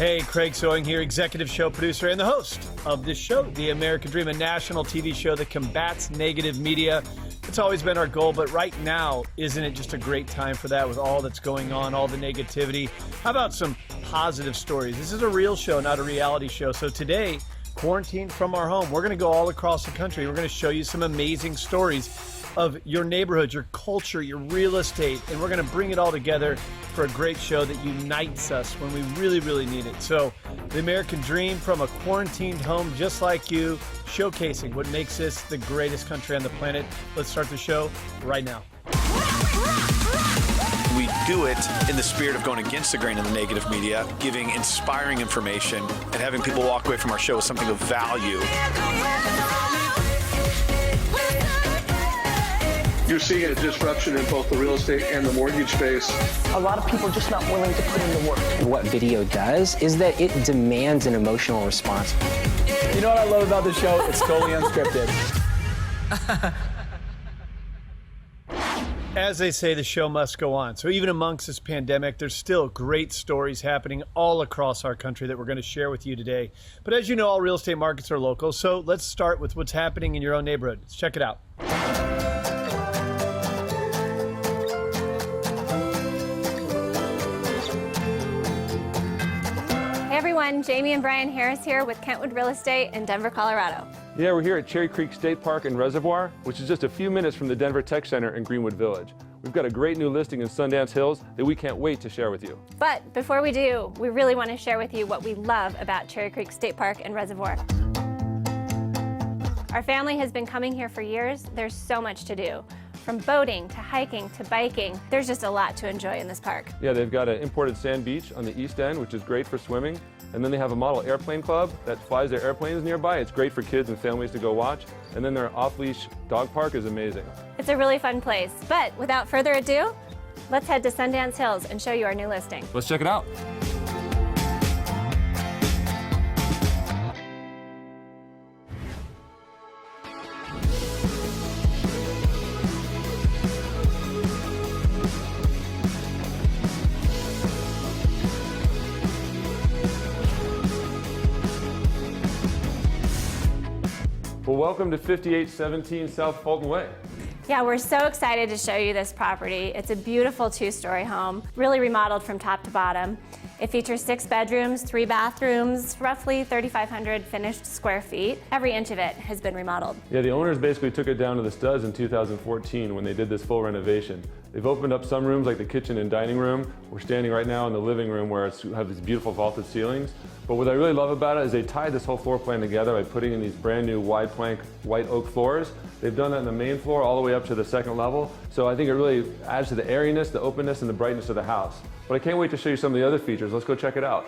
Hey, Craig Sewing here, executive show producer and the host of this show, The American Dream, a national TV show that combats negative media. It's always been our goal, but right now, isn't it just a great time for that with all that's going on, all the negativity? How about some positive stories? This is a real show, not a reality show. So today, quarantined from our home, we're going to go all across the country. We're going to show you some amazing stories of your neighborhood, your culture, your real estate, and we're going to bring it all together for a great show that unites us when we really, really need it. So, the American Dream from a quarantined home just like you, showcasing what makes this the greatest country on the planet. Let's start the show right now. We do it in the spirit of going against the grain of the negative media, giving inspiring information, and having people walk away from our show with something of value. You're seeing a disruption in both the real estate and the mortgage space. A lot of people are just not willing to put in the work. What video does is that it demands an emotional response. You know what I love about the show? It's totally unscripted. As they say, the show must go on. So even amongst this pandemic, there's still great stories happening all across our country that we're going to share with you today. But as you know, all real estate markets are local. So let's start with what's happening in your own neighborhood. Let's check it out. Hey everyone, Jamie and Brian Harris here with Kentwood Real Estate in Denver, Colorado. Yeah, we're here at Cherry Creek State Park and Reservoir, which is just a few minutes from the Denver Tech Center in Greenwood Village. We've got a great new listing in Sundance Hills that we can't wait to share with you. But before we do, we really want to share with you what we love about Cherry Creek State Park and Reservoir. Our family has been coming here for years. There's so much to do. From boating to hiking to biking, there's just a lot to enjoy in this park. Yeah, they've got an imported sand beach on the east end, which is great for swimming. And then they have a model airplane club that flies their airplanes nearby. It's great for kids and families to go watch. And then their off-leash dog park is amazing. It's a really fun place. But without further ado, let's head to Sundance Hills and show you our new listing. Let's check it out. Well, welcome to 5817 South Fulton Way. Yeah, we're so excited to show you this property. It's a beautiful two-story home, really remodeled from top to bottom. It features 6 bedrooms, 3 bathrooms, roughly 3,500 finished square feet. Every inch of it has been remodeled. Yeah, the owners basically took it down to the studs in 2014 when they did this full renovation. They've opened up some rooms like the kitchen and dining room. We're standing right now in the living room where it's have these beautiful vaulted ceilings. But what I really love about it is they tied this whole floor plan together by putting in these brand new wide plank white oak floors. They've done that in the main floor all the way up to the second level. So I think it really adds to the airiness, the openness, and the brightness of the house. But I can't wait to show you some of the other features. Let's go check it out.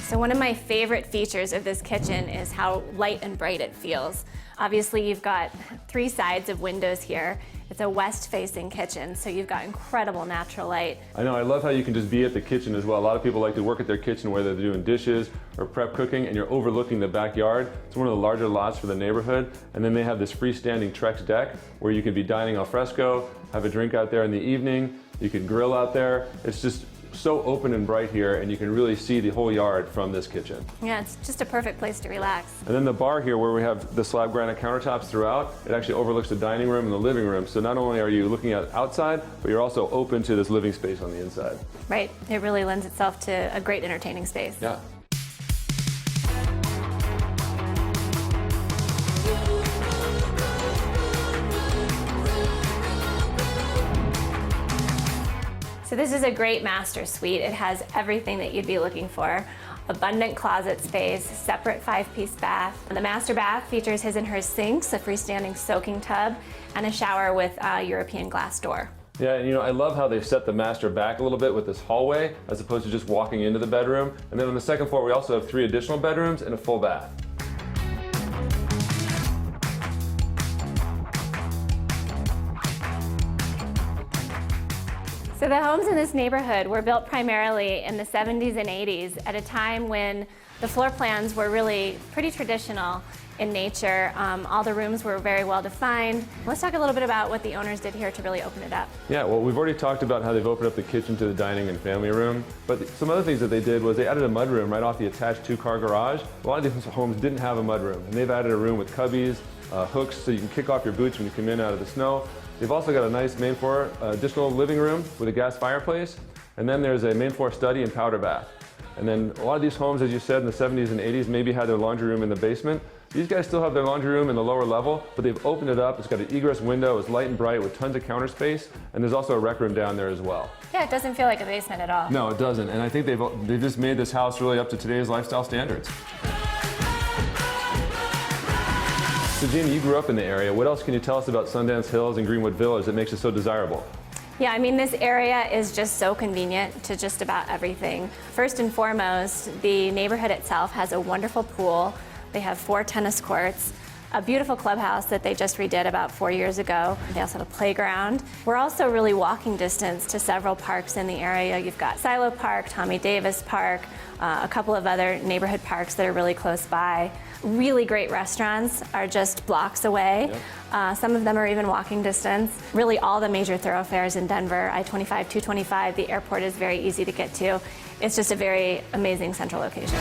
So one of my favorite features of this kitchen is how light and bright it feels. Obviously, you've got 3 sides of windows here. It's a west-facing kitchen, so you've got incredible natural light. I know, I love how you can just be at the kitchen as well. A lot of people like to work at their kitchen, whether they're doing dishes or prep cooking, and you're overlooking the backyard. It's one of the larger lots for the neighborhood. And then they have this freestanding Trex deck where you can be dining al fresco, have a drink out there in the evening. You can grill out there. It's just so open and bright here, and you can really see the whole yard from this kitchen. Yeah, it's just a perfect place to relax. And then the bar here, where we have the slab granite countertops throughout, it actually overlooks the dining room and the living room. So not only are you looking at outside, but you're also open to this living space on the inside. Right, it really lends itself to a great entertaining space. Yeah. So this is a great master suite. It has everything that you'd be looking for. Abundant closet space, separate 5-piece bath. The master bath features his and her sinks, a freestanding soaking tub, and a shower with a European glass door. Yeah, and I love how they've set the master back a little bit with this hallway as opposed to just walking into the bedroom. And then on the second floor, we also have 3 additional bedrooms and a full bath. So the homes in this neighborhood were built primarily in the 70s and 80s at a time when the floor plans were really pretty traditional in nature. All the rooms were very well defined. Let's talk a little bit about what the owners did here to really open it up. Yeah, well, we've already talked about how they've opened up the kitchen to the dining and family room, but some other things that they did was they added a mudroom right off the attached 2-car garage. A lot of these homes didn't have a mudroom, and they've added a room with cubbies, hooks so you can kick off your boots when you come in out of the snow. They've also got a nice main floor additional living room with a gas fireplace, and then there's a main floor study and powder bath. And then a lot of these homes, as you said, in the 70s and 80s maybe had their laundry room in the basement. These guys still have their laundry room in the lower level, but they've opened it up. It's got an egress window, it's light and bright with tons of counter space, and there's also a rec room down there as well. Yeah, it doesn't feel like a basement at all. No, it doesn't, and I think they've just made this house really up to today's lifestyle standards. So Jamie, you grew up in the area. What else can you tell us about Sundance Hills and Greenwood Village that makes it so desirable? Yeah, I mean, this area is just so convenient to just about everything. First and foremost, the neighborhood itself has a wonderful pool. They have 4 tennis courts, a beautiful clubhouse that they just redid about 4 years ago. They also have a playground. We're also really walking distance to several parks in the area. You've got Silo Park, Tommy Davis Park, a couple of other neighborhood parks that are really close by. Really great restaurants are just blocks away. Yep. Some of them are even walking distance. Really all the major thoroughfares in Denver, I-25, 225, the airport is very easy to get to. It's just a very amazing central location.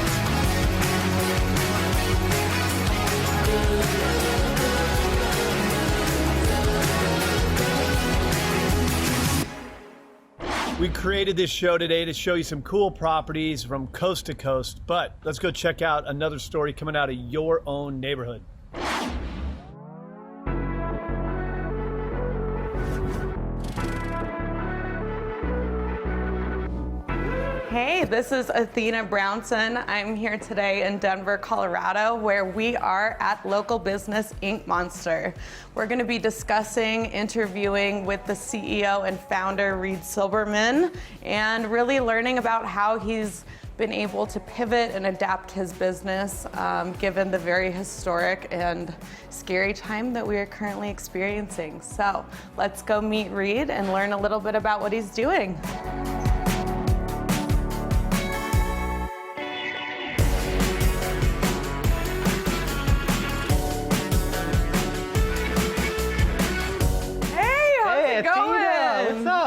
We created this show today to show you some cool properties from coast to coast, but let's go check out another story coming out of your own neighborhood. Hey, this is Athena Brownson. I'm here today in Denver, Colorado, where we are at local business Ink Monster. We're going to be discussing, interviewing with the CEO and founder, Reed Silberman, and really learning about how he's been able to pivot and adapt his business given the very historic and scary time that we are currently experiencing. So let's go meet Reed and learn a little bit about what he's doing.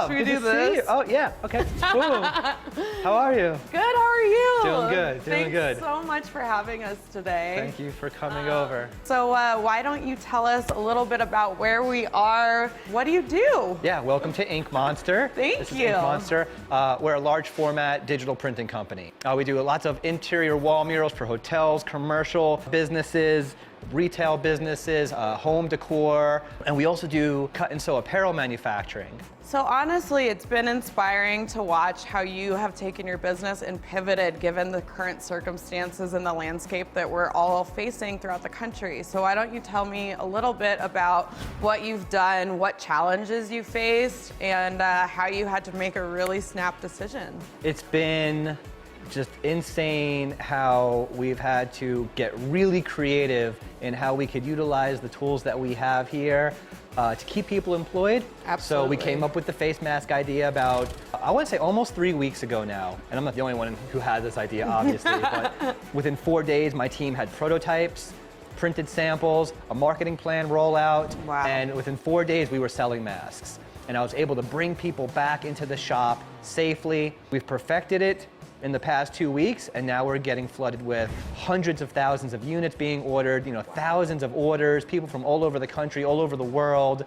Should we do this? Oh, yeah, okay. Cool. How are you? Good, how are you? Doing good, doing good. Thanks so much for having us today. Thank you for coming over. So why don't you tell us a little bit about where we are? What do you do? Yeah, welcome to Ink Monster. Thank you. Ink Monster. We're a large format digital printing company. We do lots of interior wall murals for hotels, commercial businesses, retail businesses, home decor, and we also do cut and sew apparel manufacturing. So honestly, it's been inspiring to watch how you have taken your business and pivoted given the current circumstances and the landscape that we're all facing throughout the country. So why don't you tell me a little bit about what you've done, what challenges you faced, and how you had to make a really snap decision? It's been just insane how we've had to get really creative in how we could utilize the tools that we have here to keep people employed. Absolutely. So we came up with the face mask idea about, I want to say almost 3 weeks ago now. And I'm not the only one who had this idea, obviously, but within 4 days, my team had prototypes, printed samples, a marketing plan rollout, wow. And within 4 days, we were selling masks. And I was able to bring people back into the shop safely. We've perfected it in the past 2 weeks, and now we're getting flooded with hundreds of thousands of units being ordered, thousands of orders, people from all over the country, all over the world.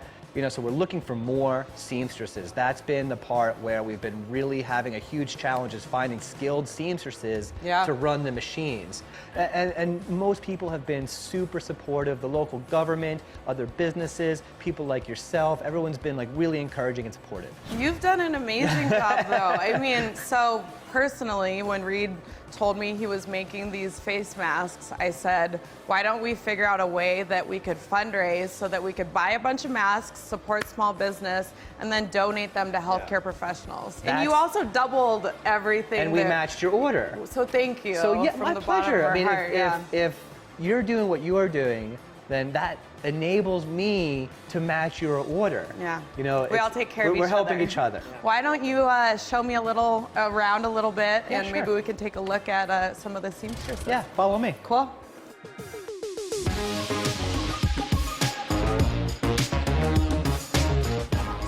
So we're looking for more seamstresses. That's been the part where we've been really having a huge challenge, is finding skilled seamstresses to run the machines. And most people have been super supportive, the local government, other businesses, people like yourself, everyone's been really encouraging and supportive. You've done an amazing job though. I mean, so personally, when Reed told me he was making these face masks, I said, why don't we figure out a way that we could fundraise so that we could buy a bunch of masks, support small business, and then donate them to healthcare professionals. And you also doubled everything. And we matched your order. So thank you. So yeah, from my the pleasure. bottom of our heart, If you're doing what you are doing, then that enables me to match your order. Yeah. We all take care of each other. We're helping each other. Why don't you show me around a little bit, and sure. maybe we can take a look at some of the seamstresses. Yeah, follow me. Cool.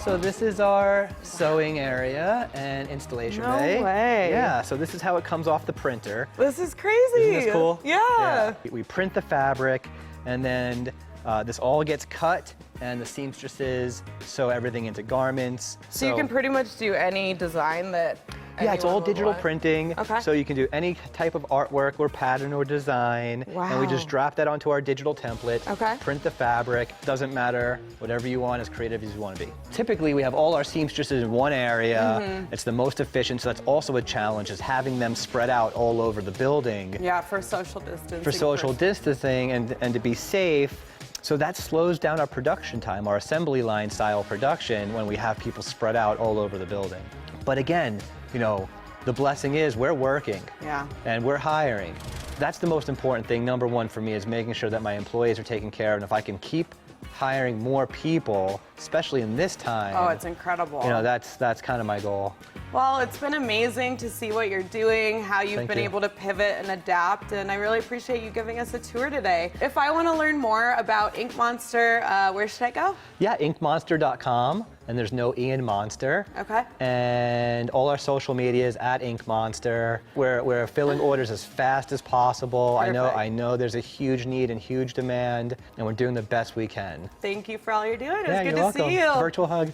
So this is our sewing area and installation bay. No way. Yeah, so this is how it comes off the printer. This is crazy. Isn't this cool? Yeah. We print the fabric, and then this all gets cut, and the seamstresses sew everything into garments. So you can pretty much do any design that Yeah, it's all anyone would digital want. printing, Okay. so you can do any type of artwork or pattern or design, and we just Wow. drop that onto our digital template, Okay. print the fabric, doesn't matter, whatever you want, as creative as you want to be. Typically, we have all our seamstresses in one area. It's the most efficient, so that's also a challenge, is having them spread out all over the building Yeah, for social distancing. for social distancing and to be safe. So that slows down our production time, our assembly line style production, when we have people spread out all over the building. But again, you know, the blessing is we're working Yeah. and we're hiring. That's the most important thing. Number one for me is making sure that my employees are taken care of. And if I can keep hiring more people, especially in this time, Oh, it's incredible. you know, that's kind of my goal. Well, it's been amazing to see what you're doing, how you've Thank been you. able to pivot and adapt, and I really appreciate you giving us a tour today. If I want to learn more about Ink Monster, where should I go? Yeah, inkmonster.com, and there's no E in Monster. Okay. And all our social media is at Ink Monster. We're filling orders as fast as possible. Perfect. I know there's a huge need and huge demand, and we're doing the best we can. Thank you for all you're doing. It Yeah, was good you're to welcome. see you. Virtual hug.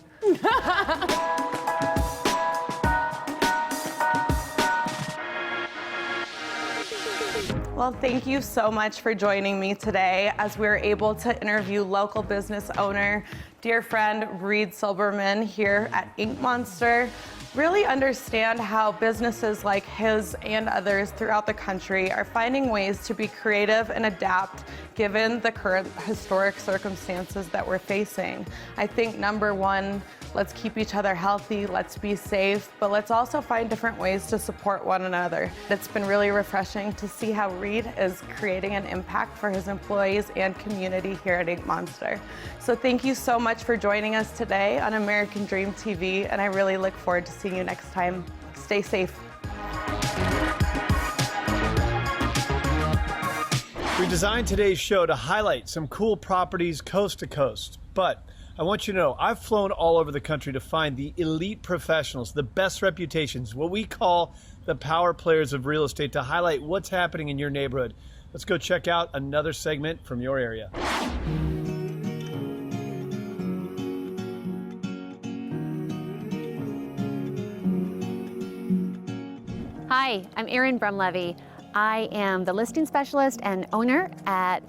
Well, thank you so much for joining me today as we were able to interview local business owner, dear friend Reed Silberman here at Ink Monster. Really understand how businesses like his and others throughout the country are finding ways to be creative and adapt given the current historic circumstances that we're facing. I think number one, let's keep each other healthy, let's be safe, but let's also find different ways to support one another. It's been really refreshing to see how Reed is creating an impact for his employees and community here at Ink Monster. So thank you so much for joining us today on American Dream TV, and I really look forward to seeing you next time. Stay safe. We designed today's show to highlight some cool properties coast to coast, but I want you to know I've flown all over the country to find the elite professionals, the best reputations, what we call the power players of real estate, to highlight what's happening in your neighborhood. Let's go check out another segment from your area. Hi, I'm Erin Brumleve. I am the listing specialist and owner at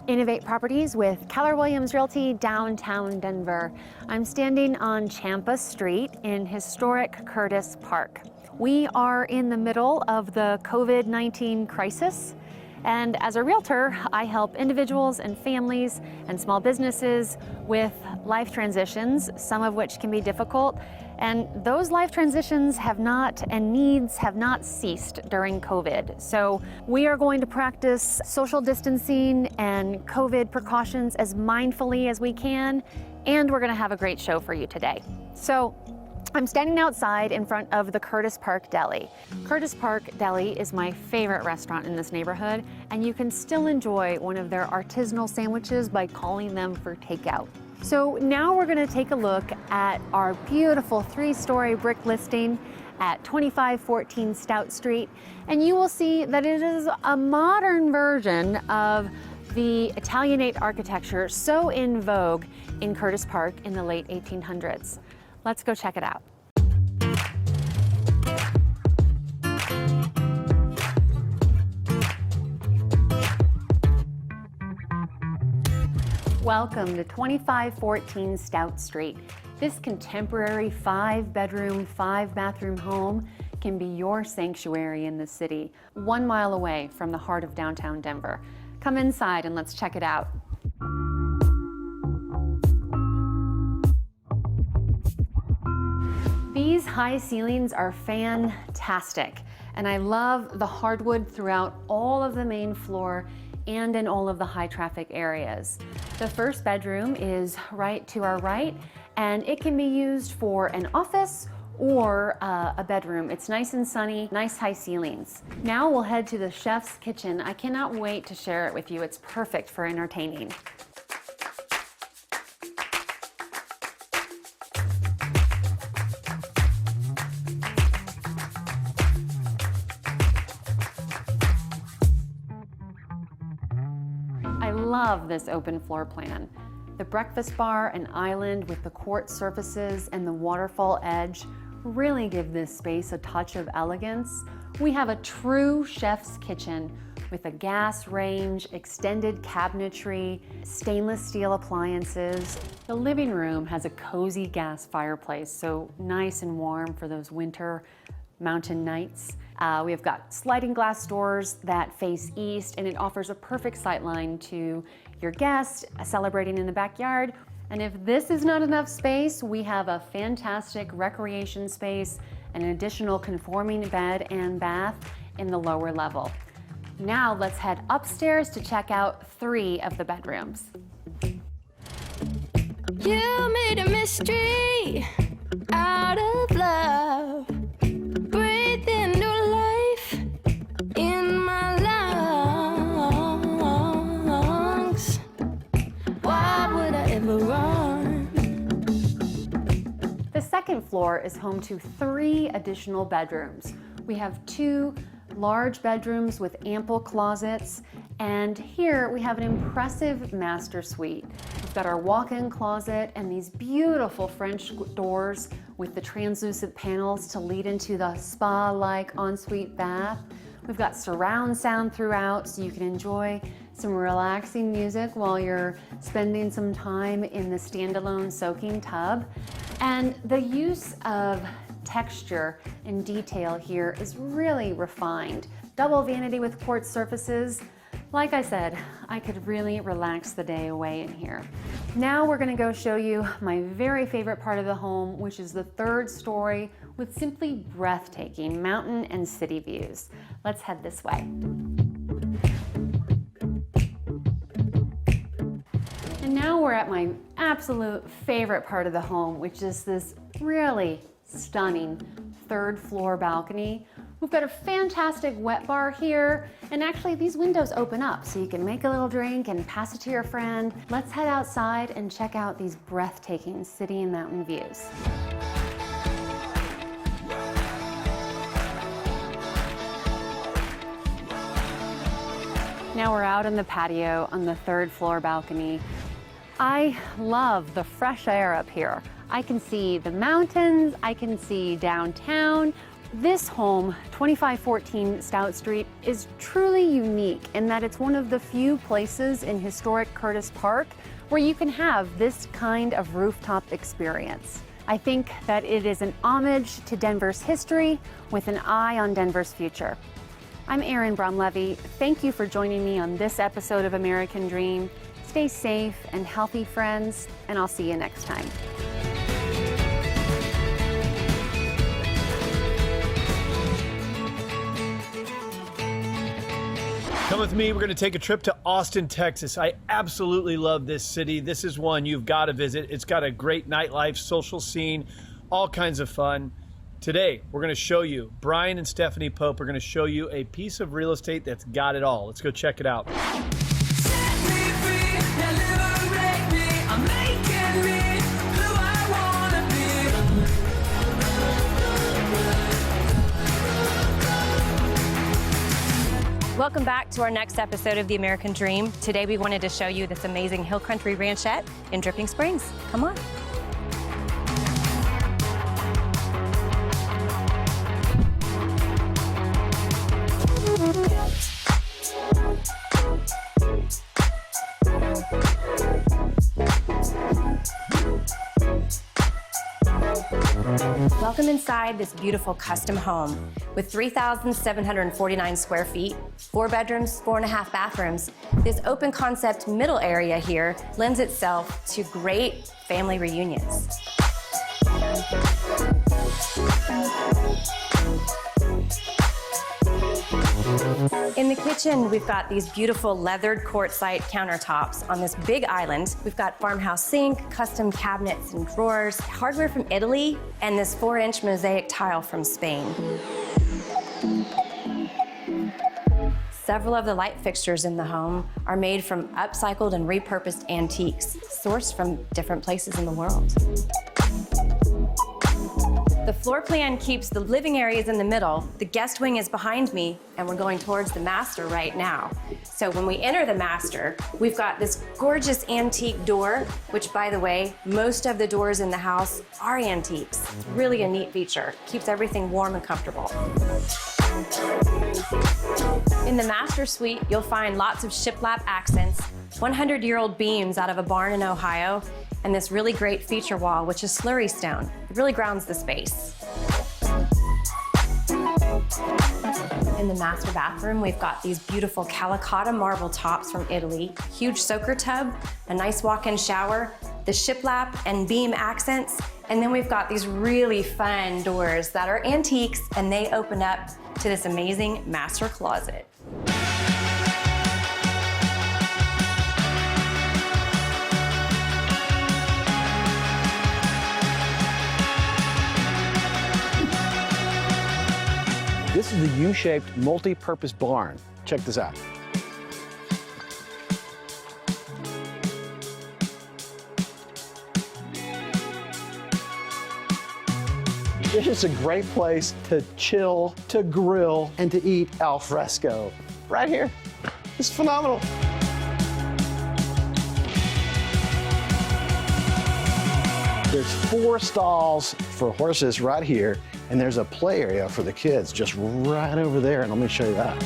Innovate Properties with Keller Williams Realty, downtown Denver. I'm standing on Champa Street in historic Curtis Park. We are in the middle of the COVID-19 crisis, and as a realtor, I help individuals and families and small businesses with life transitions, some of which can be difficult. And those life transitions and needs have not ceased during COVID. So we are going to practice social distancing and COVID precautions as mindfully as we can, and we're gonna have a great show for you today. So I'm standing outside in front of the Curtis Park Deli. Curtis Park Deli is my favorite restaurant in this neighborhood, and you can still enjoy one of their artisanal sandwiches by calling them for takeout. So now we're going to take a look at our beautiful 3-story brick listing at 2514 Stout Street, and you will see that it is a modern version of the Italianate architecture so in vogue in Curtis Park in the late 1800s. Let's go check it out. Welcome to 2514 Stout Street. This contemporary 5-bedroom, 5-bathroom home can be your sanctuary in the city, 1 mile away from the heart of downtown Denver. Come inside and let's check it out. These high ceilings are fantastic, and I love the hardwood throughout all of the main floor and in all of the high traffic areas. The first bedroom is right to our right, and it can be used for an office or a bedroom. It's nice and sunny, nice high ceilings. Now we'll head to the chef's kitchen. I cannot wait to share it with you. It's perfect for entertaining. love this open floor plan. The breakfast bar and island with the quartz surfaces and the waterfall edge really give this space a touch of elegance. We have a true chef's kitchen with a gas range, extended cabinetry, stainless steel appliances. The living room has a cozy gas fireplace, so nice and warm for those winter mountain nights. We've got sliding glass doors that face east, and it offers a perfect sightline to your guests celebrating in the backyard. And if this is not enough space, we have a fantastic recreation space, an additional conforming bed and bath in the lower level. Now let's head upstairs to check out 3 of the bedrooms. You made a mystery out of love. Breathe in new life in my lungs. Why would I ever run? The second floor is home to 3 additional bedrooms. We have 2 large bedrooms with ample closets, and here we have an impressive master suite. We've got our walk-in closet and these beautiful French doors with the translucent panels to lead into the spa-like ensuite bath. We've got surround sound throughout so you can enjoy some relaxing music while you're spending some time in the standalone soaking tub. And the use of texture and detail here is really refined. Double vanity with quartz surfaces. Like I said, I could really relax the day away in here. Now we're gonna go show you my very favorite part of the home, which is the 3rd story with simply breathtaking mountain and city views. Let's head this way. And now we're at my absolute favorite part of the home, which is this really stunning 3rd floor balcony. We've got a fantastic wet bar here, and actually these windows open up so you can make a little drink and pass it to your friend. Let's head outside and check out these breathtaking city and mountain views. Now we're out in the patio on the 3rd floor balcony. I love the fresh air up here. I can see the mountains, I can see downtown. This home, 2514 Stout Street, is truly unique in that it's one of the few places in historic Curtis Park where you can have this kind of rooftop experience. I think that it is an homage to Denver's history with an eye on Denver's future. I'm Erin Brumleve. Thank you for joining me on this episode of American Dream. Stay safe and healthy, friends, and I'll see you next time. Come with me, we're going to take a trip to Austin, Texas. I absolutely love this city. This is one you've got to visit. It's got a great nightlife, social scene, all kinds of fun. Today, we're going to show you, Brian and Stephanie Pope are going to show you a piece of real estate that's got it all. Let's go check it out. Welcome back to our next episode of The American Dream. Today we wanted to show you this amazing hill country ranchette in Dripping Springs. Come on. Welcome inside this beautiful custom home with 3,749 square feet, 4 bedrooms, 4.5 bathrooms. This open concept middle area here lends itself to great family reunions. In the kitchen, we've got these beautiful leathered quartzite countertops on this big island. We've got farmhouse sink, custom cabinets and drawers, hardware from Italy, and this 4-inch mosaic tile from Spain. Several of the light fixtures in the home are made from upcycled and repurposed antiques, sourced from different places in the world. The floor plan keeps the living areas in the middle, the guest wing is behind me, and we're going towards the master right now. So when we enter the master, we've got this gorgeous antique door, which by the way, most of the doors in the house are antiques. Really a neat feature. Keeps everything warm and comfortable. In the master suite, you'll find lots of shiplap accents, 100-year-old beams out of a barn in Ohio, and this really great feature wall, which is slurry stone. It really grounds the space. In the master bathroom, we've got these beautiful Calicotta marble tops from Italy, huge soaker tub, a nice walk-in shower, the shiplap and beam accents, and then we've got these really fun doors that are antiques, and they open up to this amazing master closet. This is the U-shaped multi-purpose barn. Check this out. This is a great place to chill, to grill, and to eat al fresco. Right here. It's phenomenal. There's 4 stalls for horses right here, and there's a play area for the kids just right over there, and let me show you that.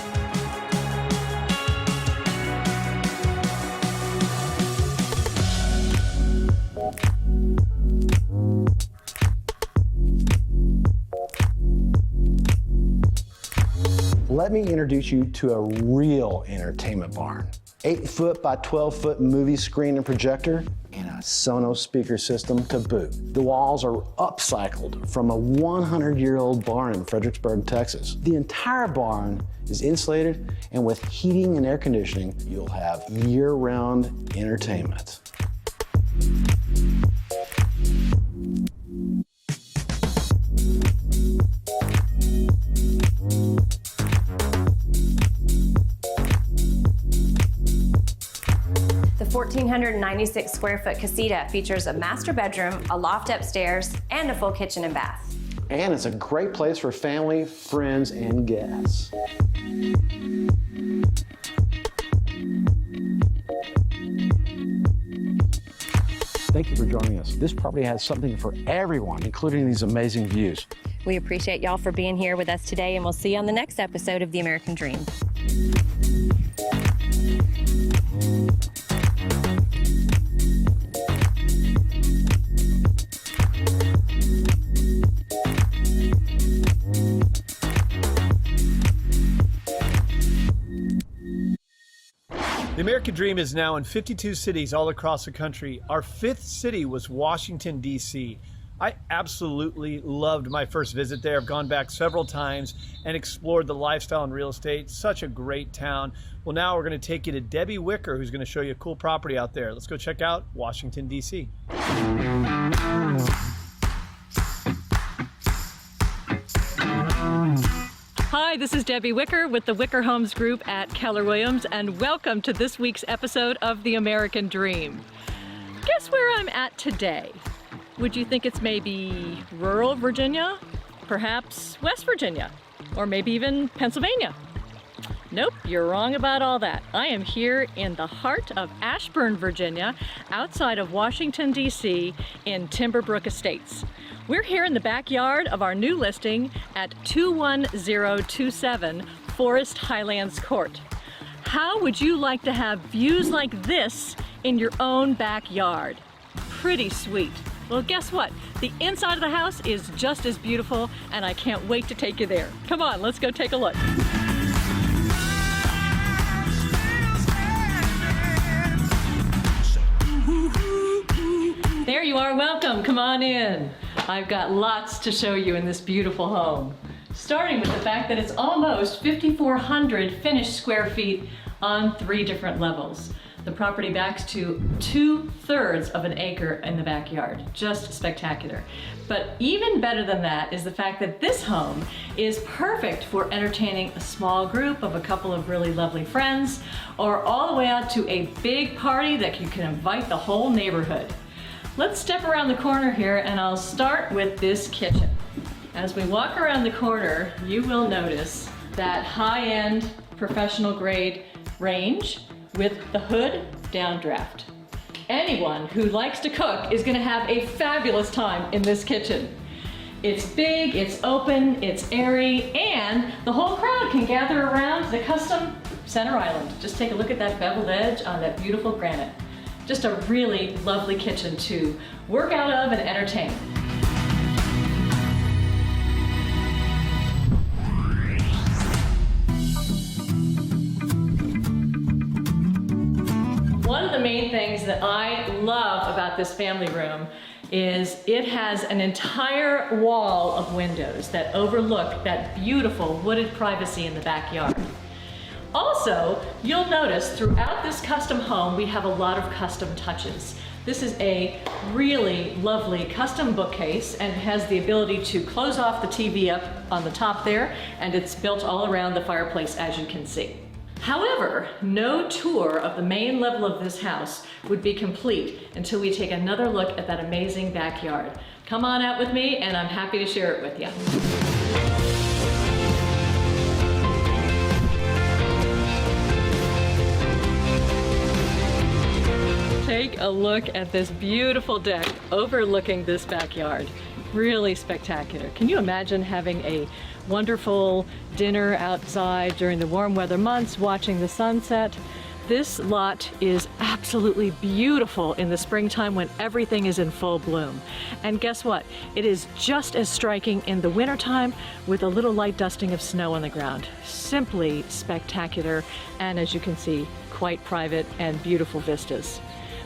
Let me introduce you to a real entertainment barn. 8-foot by 12-foot movie screen and projector, and a Sonos speaker system to boot. The walls are upcycled from a 100-year-old barn in Fredericksburg, Texas. The entire barn is insulated, and with heating and air conditioning, you'll have year-round entertainment. The 1,496 square foot casita features a master bedroom, a loft upstairs, and a full kitchen and bath. And it's a great place for family, friends, and guests. Thank you for joining us. This property has something for everyone, including these amazing views. We appreciate y'all for being here with us today, and we'll see you on the next episode of The American Dream. The American Dream is now in 52 cities all across the country. Our 5th city was Washington, D.C. I absolutely loved my first visit there. I've gone back several times and explored the lifestyle and real estate. Such a great town. Well, now we're going to take you to Debbie Wicker, who's going to show you a cool property out there. Let's go check out Washington, D.C. Hi, this is Debbie Wicker with the Wicker Homes Group at Keller Williams, and welcome to this week's episode of The American Dream. Guess where I'm at today? Would you think it's maybe rural Virginia? Perhaps West Virginia? Or maybe even Pennsylvania? Nope, you're wrong about all that. I am here in the heart of Ashburn, Virginia, outside of Washington, D.C., in Timberbrook Estates. We're here in the backyard of our new listing at 21027 Forest Highlands Court. How would you like to have views like this in your own backyard? Pretty sweet. Well, guess what? The inside of the house is just as beautiful, and I can't wait to take you there. Come on, let's go take a look. There you are, welcome, come on in. I've got lots to show you in this beautiful home. Starting with the fact that it's almost 5,400 finished square feet on 3 different levels. The property backs to 2/3 of an acre in the backyard. Just spectacular. But even better than that is the fact that this home is perfect for entertaining a small group of a couple of really lovely friends, or all the way out to a big party that you can invite the whole neighborhood. Let's step around the corner here, and I'll start with this kitchen. As we walk around the corner, you will notice that high-end, professional grade range with the hood downdraft. Anyone who likes to cook is going to have a fabulous time in this kitchen. It's big, it's open, it's airy, and the whole crowd can gather around the custom center island. Just take a look at that beveled edge on that beautiful granite. Just a really lovely kitchen to work out of and entertain. One of the main things that I love about this family room is it has an entire wall of windows that overlook that beautiful wooded privacy in the backyard. Also, you'll notice throughout this custom home, we have a lot of custom touches. This is a really lovely custom bookcase and has the ability to close off the TV up on the top there, and it's built all around the fireplace, as you can see. However, no tour of the main level of this house would be complete until we take another look at that amazing backyard. Come on out with me and I'm happy to share it with you. Take a look at this beautiful deck overlooking this backyard. Really spectacular. Can you imagine having a wonderful dinner outside during the warm weather months, watching the sunset? This lot is absolutely beautiful in the springtime when everything is in full bloom. And guess what? It is just as striking in the wintertime with a little light dusting of snow on the ground. Simply spectacular, and as you can see, quite private and beautiful vistas.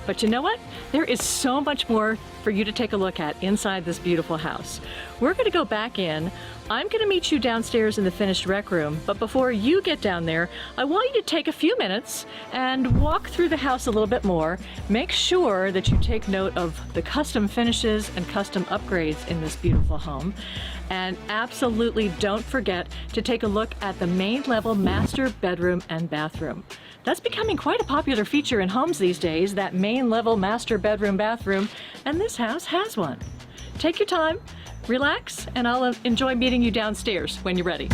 But you know what? There is so much more for you to take a look at inside this beautiful house. We're going to go back in. I'm going to meet you downstairs in the finished rec room, but before you get down there, I want you to take a few minutes and walk through the house a little bit more. Make sure that you take note of the custom finishes and custom upgrades in this beautiful home. And absolutely don't forget to take a look at the main level master bedroom and bathroom. That's becoming quite a popular feature in homes these days, that main level master bedroom bathroom, and this house has one. Take your time, relax, and I'll enjoy meeting you downstairs when you're ready.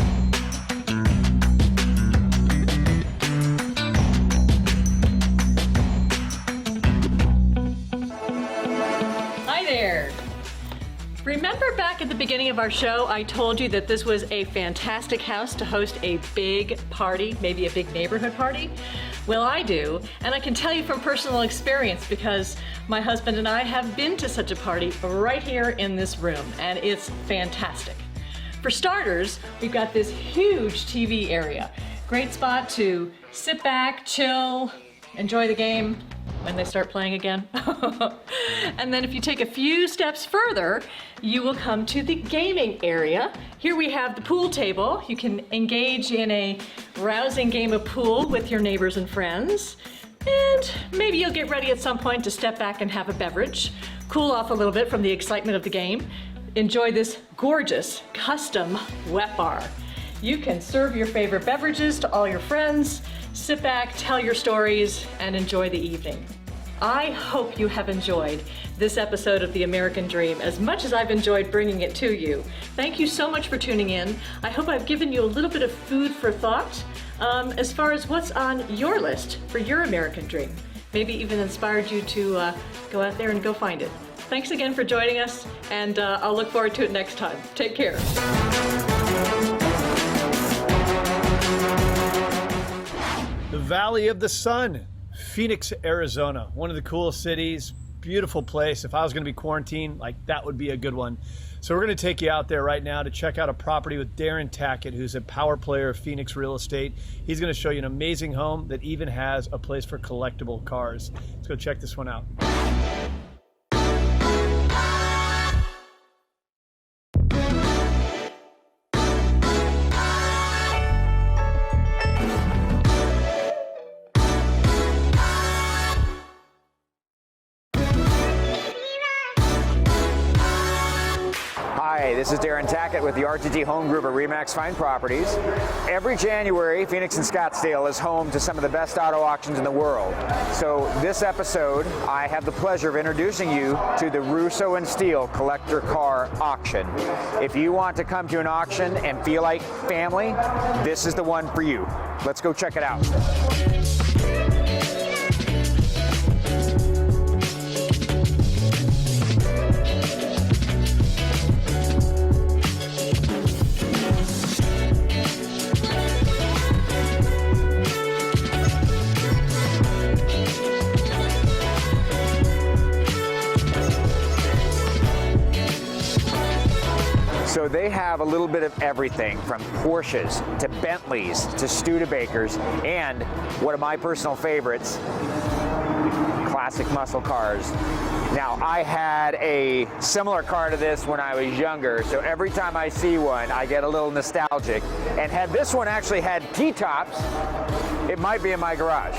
Hi there. Remember back at the beginning of our show, I told you that this was a fantastic house to host a big party, maybe a big neighborhood party? Well, I do, and I can tell you from personal experience because my husband and I have been to such a party right here in this room, and it's fantastic. For starters, we've got this huge TV area. Great spot to sit back, chill, enjoy the game when they start playing again. And then if you take a few steps further, you will come to the gaming area. Here we have the pool table. You can engage in a rousing game of pool with your neighbors and friends. And maybe you'll get ready at some point to step back and have a beverage, cool off a little bit from the excitement of the game. Enjoy this gorgeous custom wet bar. You can serve your favorite beverages to all your friends, sit back, tell your stories, and enjoy the evening. I hope you have enjoyed this episode of The American Dream as much as I've enjoyed bringing it to you. Thank you so much for tuning in. I hope I've given you a little bit of food for thought as far as what's on your list for your American Dream. Maybe even inspired you to go out there and go find it. Thanks again for joining us, and I'll look forward to it next time. Take care. The Valley of the Sun, Phoenix, Arizona. One of the coolest cities, beautiful place. If I was going to be quarantined, like that would be a good one. So we're going to take you out there right now to check out a property with Darren Tackett, who's a power player of Phoenix real estate. He's going to show you an amazing home that even has a place for collectible cars. Let's go check this one out. Hi, this is Darren Tackett with the RTG Home Group at RE/MAX Fine Properties. Every January, Phoenix and Scottsdale is home to some of the best auto auctions in the world. So this episode, I have the pleasure of introducing you to the Russo and Steele Collector Car Auction. If you want to come to an auction and feel like family, this is the one for you. Let's go check it out. So they have a little bit of everything from Porsches to Bentleys to Studebakers, and one of my personal favorites, classic muscle cars. Now, I had a similar car to this when I was younger, so every time I see one, I get a little nostalgic. And had this one actually had T-tops, it might be in my garage.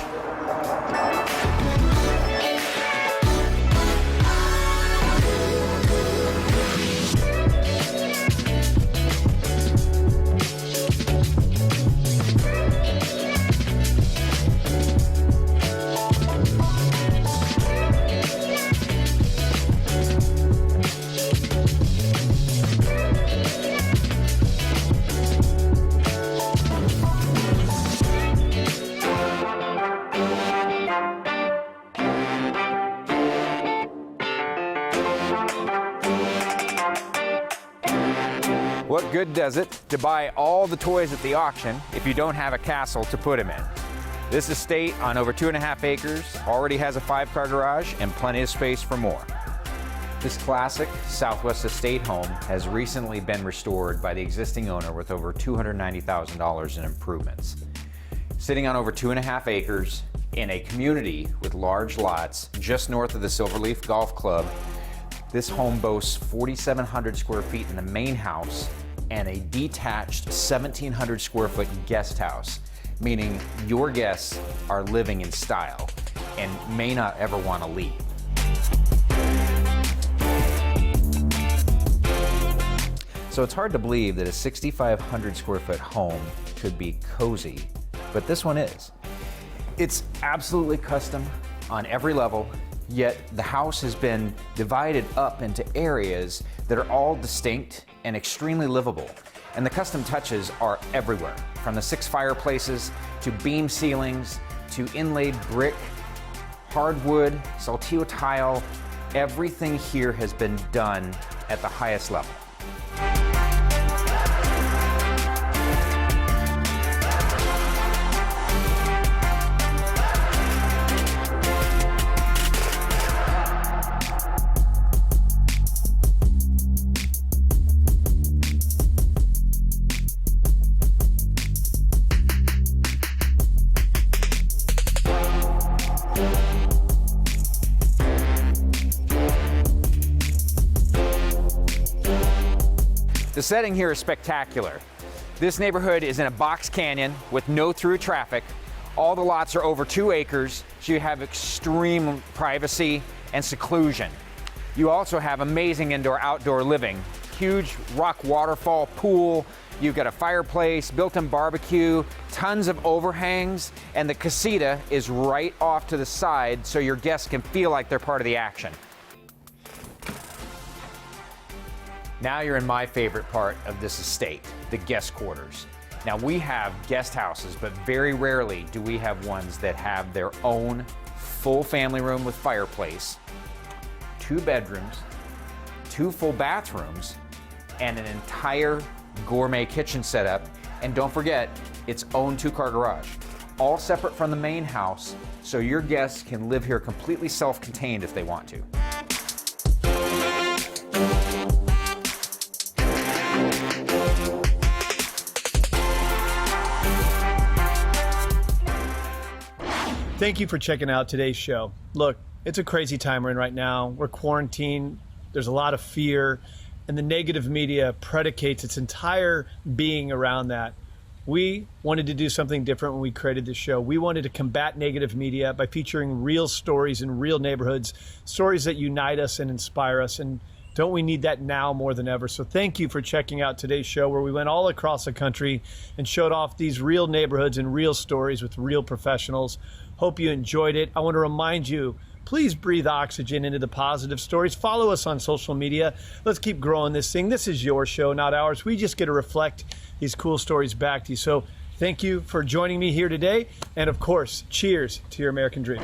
What good does it to buy all the toys at the auction if you don't have a castle to put them in? This estate on over 2.5 acres already has a 5-car garage and plenty of space for more. This classic Southwest estate home has recently been restored by the existing owner with over $290,000 in improvements. Sitting on over 2.5 acres in a community with large lots just north of the Silverleaf Golf Club, this home boasts 4,700 square feet in the main house and a detached 1,700 square foot guest house, meaning your guests are living in style and may not ever want to leave. So it's hard to believe that a 6,500 square foot home could be cozy, but this one is. It's absolutely custom on every level, yet the house has been divided up into areas that are all distinct and extremely livable. And the custom touches are everywhere, from the 6 fireplaces to beam ceilings to inlaid brick, hardwood, saltillo tile. Everything here has been done at the highest level. The setting here is spectacular. This neighborhood is in a box canyon with no through traffic. All the lots are over 2 acres, so you have extreme privacy and seclusion. You also have amazing indoor-outdoor living. Huge rock waterfall pool, you've got a fireplace, built-in barbecue, tons of overhangs, and the casita is right off to the side so your guests can feel like they're part of the action. Now you're in my favorite part of this estate, the guest quarters. Now we have guest houses, but very rarely do we have ones that have their own full family room with fireplace, 2 bedrooms, 2 full bathrooms, and an entire gourmet kitchen setup. And don't forget, its own 2-car garage, all separate from the main house, so your guests can live here completely self-contained if they want to. Thank you for checking out today's show. Look, it's a crazy time we're in right now. We're quarantined. There's a lot of fear, and the negative media predicates its entire being around that. We wanted to do something different when we created this show. We wanted to combat negative media by featuring real stories in real neighborhoods, stories that unite us and inspire us. And don't we need that now more than ever? So thank you for checking out today's show, where we went all across the country and showed off these real neighborhoods and real stories with real professionals. Hope you enjoyed it. I want to remind you, please breathe oxygen into the positive stories. Follow us on social media. Let's keep growing this thing. This is your show, not ours. We just get to reflect these cool stories back to you. So thank you for joining me here today. And of course, cheers to your American dream.